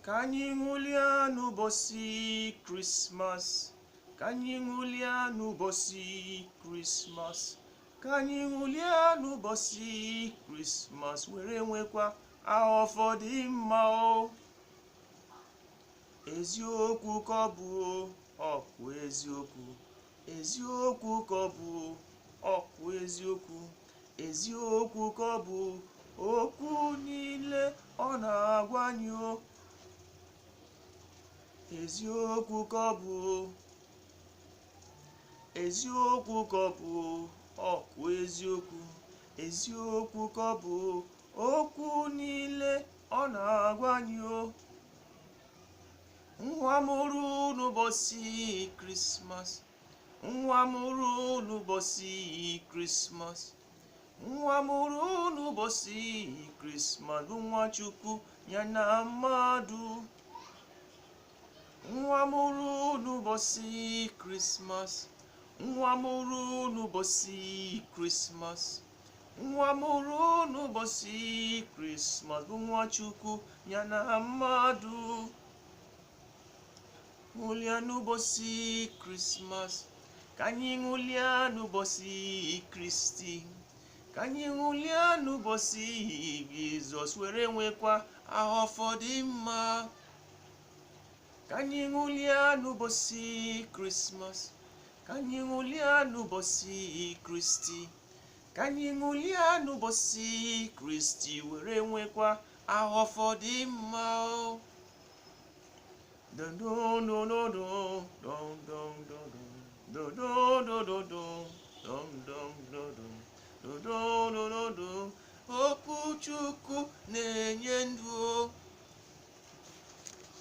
Ka anyị ṅụrịa n'ụbọchị Krismas. Ka anyị ṅụrịa n'ụbọchị Krismas. Ka anyị ṅụrịa n'ụbọchị Krismas were nwekwa afọ dị mma o. Eziokwu ka ọ bụ ọkụ eziokwu. Eziokwu ka ọ bụ ọkụ eziokwu. Eziokwu ka ọ bụ okwu niile ọ na-agwa anyị o. Eziokwu ka ọ bụ eziokwu ka ọ bụ ọkụ eziokwu. Eziokwu ka ọ bụ okwu niile ọ na-agwa anyị o. Nwa mụrụ n'ụbọchị Krismas. Nwa mụrụ n'ụbọchị Krismas. Nwa mụrụ n'ụbọchị Krismas bụ nwa Chukwu ya na mmadụ. Nwa mụrụ n'ụbọchị Krismas. Nwa mụrụ n'ụbọchị Krismas. Nwa mụrụ n'ụbọchị Krismas bụ nwa Chukwu ya na mmadụ. Ṅụrịa n'ụbọchị Krismas. Ka anyị ṅụrịa n'ụbọchị Kristi. Ka anyị ṅụrịa n'ụbọchị Jizọs were nwekwa afọ dị mma. Ka anyị ṅụrịa n'ụbọchị Krismas. Ka anyị ṅụrịa n'ụbọchị Kristi. Ka anyị ṅụrịa n'ụbọchị Kristi were nwekwa afọ dị mma o. Okwu Chukwu na-enye ndụ o.